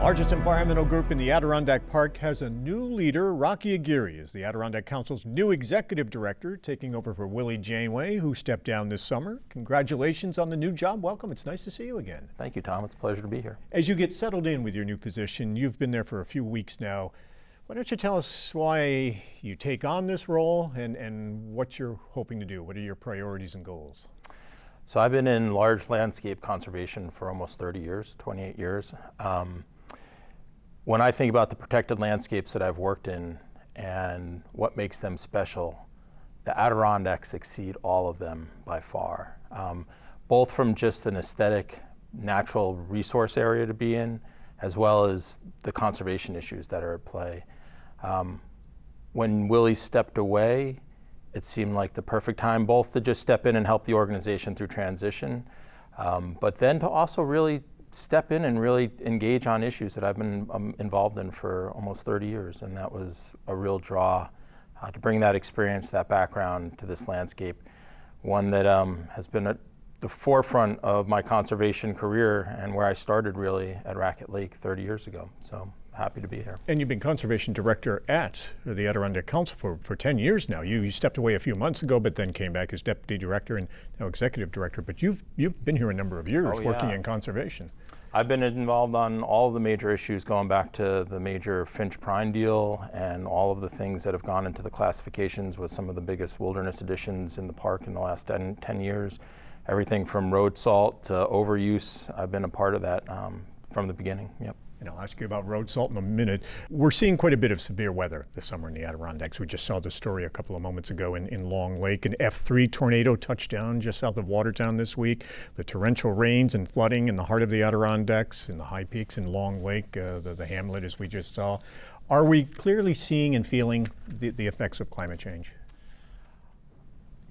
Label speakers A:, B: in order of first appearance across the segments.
A: Largest environmental group in the Adirondack Park has a new leader. Rocci Aguirre is the Adirondack Council's new executive director, taking over for Willie Janeway, who stepped down this summer. Congratulations on the new job. Welcome. It's nice to see you again.
B: Thank you, Tom. It's a pleasure to be here.
A: As you get settled in with your new position, you've been there for a few weeks now. Why don't you tell us why you take on this role and what you're hoping to do? What are your priorities and goals?
B: So I've been in large landscape conservation for almost 30 years, 28 years. When I think about the protected landscapes that I've worked in and what makes them special, the Adirondacks exceed all of them by far, both from just an aesthetic, natural resource area to be in, as well as the conservation issues that are at play. When Willie stepped away, it seemed like the perfect time both to just step in and help the organization through transition, but then to also really step in and really engage on issues that I've been involved in for almost 30 years. And that was a real draw to bring that experience, that background to this landscape, one that has been at the forefront of my conservation career and where I started really at Racket Lake 30 years ago. So happy to be here.
A: And you've been conservation director at the Adirondack Council for 10 years now. You stepped away a few months ago, but then came back as deputy director and now executive director. But you've been here a number of years working in conservation.
B: I've been involved on all of the major issues going back to the major Finch Prine deal and all of the things that have gone into the classifications with some of the biggest wilderness additions in the park in the last 10 years. Everything from road salt to overuse, I've been a part of that from the beginning. Yep.
A: And I'll ask you about road salt in a minute. We're seeing quite a bit of severe weather this summer in the Adirondacks. We just saw the story a couple of moments ago in Long Lake. An F3 tornado touched down just south of Watertown this week. The torrential rains and flooding in the heart of the Adirondacks, in the high peaks in Long Lake, the hamlet as we just saw. Are we clearly seeing and feeling the effects of climate change?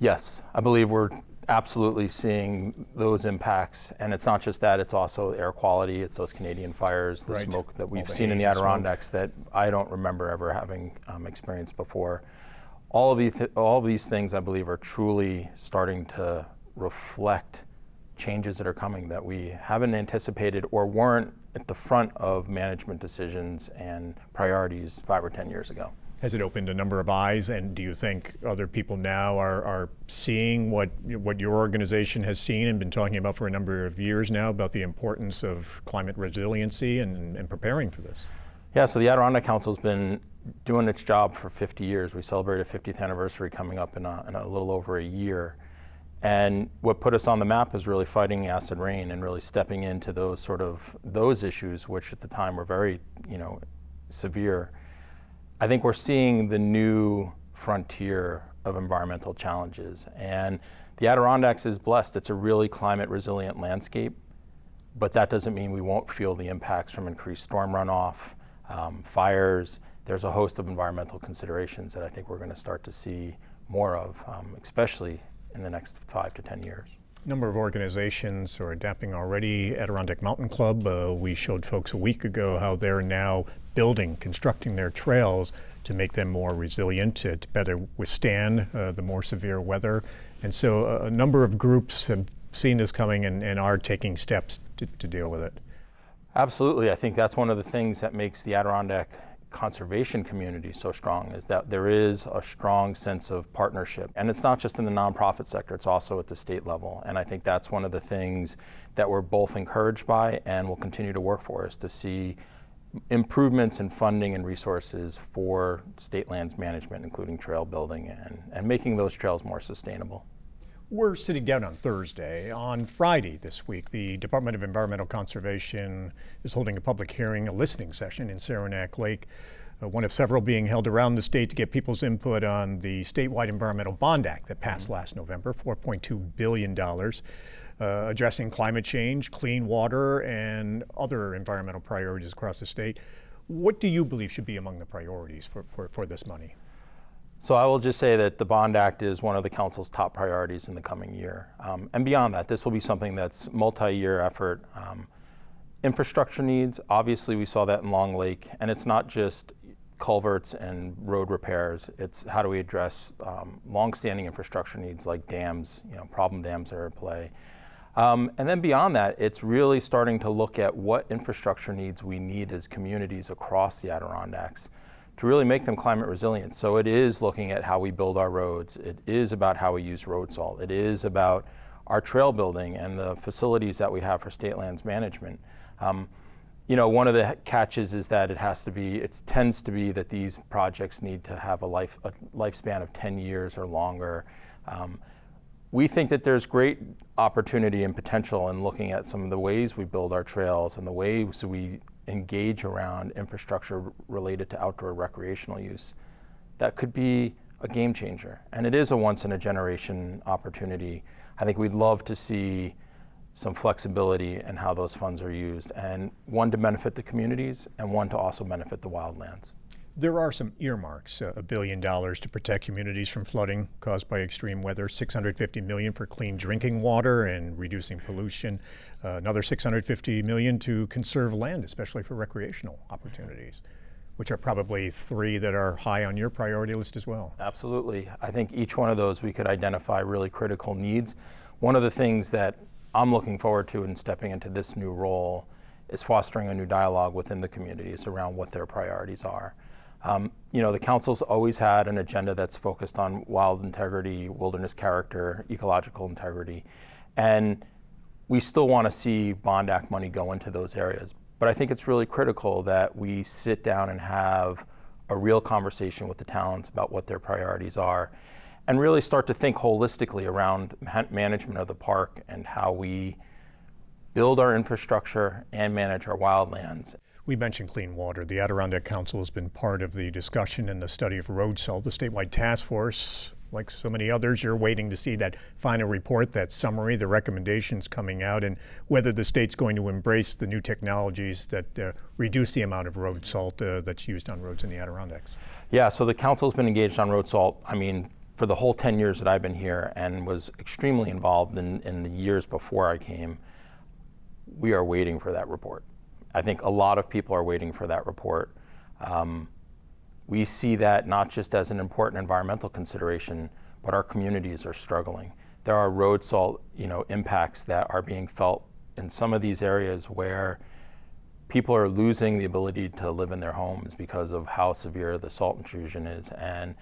B: Yes, I believe we're absolutely seeing those impacts, and it's not just that, it's also air quality, it's those Canadian fires, the smoke that we've seen in the Adirondacks that I don't remember ever having experienced before. All of these things I believe are truly starting to reflect changes that are coming that we haven't anticipated or weren't at the front of management decisions and priorities 5 or 10 years ago.
A: Has it opened a number of eyes, and do you think other people now are seeing what your organization has seen and been talking about for a number of years now about the importance of climate resiliency and preparing for this?
B: Yeah, so the Adirondack Council's been doing its job for 50 years. We celebrate a 50th anniversary coming up in a little over a year. And what put us on the map is really fighting acid rain and really stepping into those issues, which at the time were very, severe. I think we're seeing the new frontier of environmental challenges, and the Adirondacks is blessed. It's a really climate resilient landscape, but that doesn't mean we won't feel the impacts from increased storm runoff, fires. There's a host of environmental considerations that I think we're going to start to see more of, especially in the next 5 to 10 years.
A: A number of organizations are adapting already. Adirondack Mountain Club, we showed folks a week ago how they're now constructing their trails to make them more resilient, to better withstand the more severe weather. And so a number of groups have seen this coming and are taking steps to deal with it.
B: Absolutely. I think that's one of the things that makes the Adirondack conservation community so strong, is that there is a strong sense of partnership. And it's not just in the nonprofit sector, it's also at the state level. And I think that's one of the things that we're both encouraged by and will continue to work for, is to see improvements in funding and resources for state lands management, including trail building and making those trails more sustainable.
A: We're sitting down on Thursday. On Friday this week, the Department of Environmental Conservation is holding a public hearing, a listening session in Saranac Lake, one of several being held around the state to get people's input on the statewide Environmental Bond Act that passed last November, $4.2 billion, addressing climate change, clean water, and other environmental priorities across the state. What do you believe should be among the priorities for this money?
B: So I will just say that the Bond Act is one of the Council's top priorities in the coming year. And beyond that, this will be something that's multi-year effort. Infrastructure needs, obviously we saw that in Long Lake, and it's not just culverts and road repairs, it's how do we address long-standing infrastructure needs like dams, problem dams that are at play. And then beyond that, it's really starting to look at what infrastructure needs we need as communities across the Adirondacks to really make them climate resilient. So it is looking at how we build our roads. It is about how we use road salt. It is about our trail building and the facilities that we have for state lands management. One of the catches is that it tends to be that these projects need to have a lifespan of 10 years or longer. We think that there's great opportunity and potential in looking at some of the ways we build our trails and the ways we engage around infrastructure related to outdoor recreational use. That could be a game changer, and it is a once in a generation opportunity. I think we'd love to see some flexibility in how those funds are used, and one to benefit the communities and one to also benefit the wildlands.
A: There are some earmarks, $1 billion to protect communities from flooding caused by extreme weather, $650 million for clean drinking water and reducing pollution, another $650 million to conserve land, especially for recreational opportunities, which are probably three that are high on your priority list as well.
B: Absolutely. I think each one of those we could identify really critical needs. One of the things that I'm looking forward to in stepping into this new role is fostering a new dialogue within the communities around what their priorities are. The council's always had an agenda that's focused on wild integrity, wilderness character, ecological integrity, and we still want to see Bond Act money go into those areas. But I think it's really critical that we sit down and have a real conversation with the towns about what their priorities are and really start to think holistically around management of the park and how we build our infrastructure and manage our wildlands.
A: We mentioned clean water. The Adirondack Council has been part of the discussion and the study of road salt. The statewide task force, like so many others, you're waiting to see that final report, that summary, the recommendations coming out, and whether the state's going to embrace the new technologies that reduce the amount of road salt that's used on roads in the Adirondacks.
B: Yeah, so the council's been engaged on road salt, for the whole 10 years that I've been here, and was extremely involved in the years before I came. We are waiting for that report. I think a lot of people are waiting for that report. We see that not just as an important environmental consideration, but our communities are struggling. There are road salt, impacts that are being felt in some of these areas where people are losing the ability to live in their homes because of how severe the salt intrusion is. And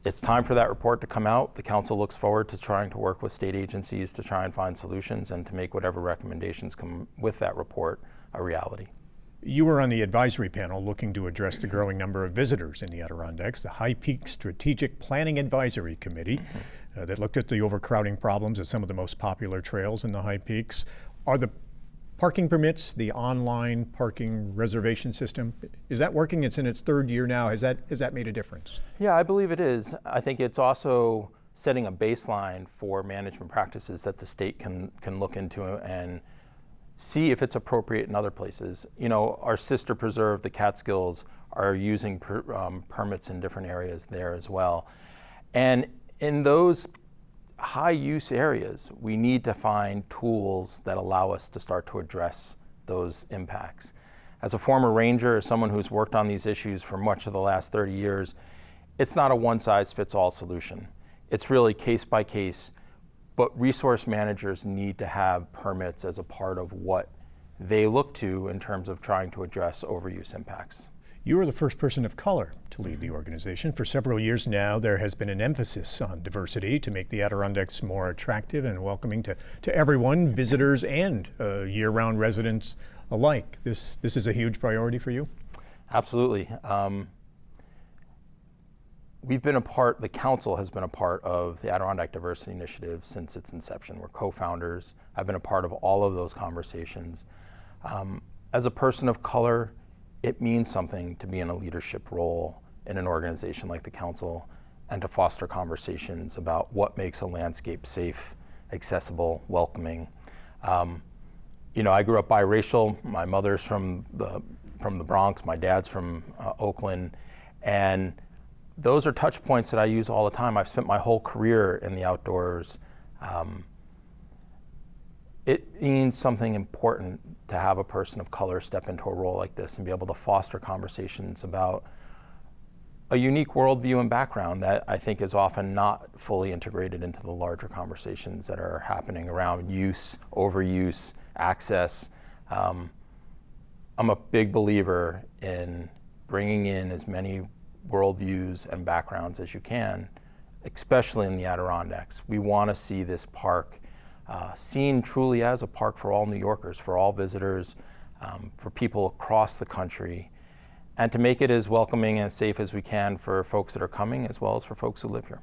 B: it's time for that report to come out. The council looks forward to trying to work with state agencies to try and find solutions and to make whatever recommendations come with that report a reality.
A: You were on the advisory panel looking to address the growing number of visitors in the Adirondacks, the High Peak Strategic Planning Advisory Committee that looked at the overcrowding problems at some of the most popular trails in the High Peaks. Are the parking permits, the online parking reservation system, is that working? It's in its third year now. Has that made a difference?
B: Yeah, I believe it is. I think it's also setting a baseline for management practices that the state can look into and see if it's appropriate in other places. Our sister preserve, the Catskills, are using permits in different areas there as well. And in those high use areas, we need to find tools that allow us to start to address those impacts. As a former ranger, as someone who's worked on these issues for much of the last 30 years, it's not a one size fits all solution. It's really case by case. But resource managers need to have permits as a part of what they look to in terms of trying to address overuse impacts.
A: You are the first person of color to lead the organization. For several years now, there has been an emphasis on diversity to make the Adirondacks more attractive and welcoming to everyone, visitors and year-round residents alike. This is a huge priority for you?
B: Absolutely. The council has been a part of the Adirondack Diversity Initiative since its inception. We're co-founders. I've been a part of all of those conversations. As a person of color, it means something to be in a leadership role in an organization like the council and to foster conversations about what makes a landscape safe, accessible, welcoming. I grew up biracial. My mother's from the Bronx, my dad's from Oakland, and those are touch points that I use all the time. I've spent my whole career in the outdoors. It means something important to have a person of color step into a role like this and be able to foster conversations about a unique worldview and background that I think is often not fully integrated into the larger conversations that are happening around use, overuse, access. I'm a big believer in bringing in as many worldviews and backgrounds as you can, especially in the Adirondacks. We want to see this park seen truly as a park for all New Yorkers, for all visitors, for people across the country, and to make it as welcoming and safe as we can for folks that are coming as well as for folks who live here.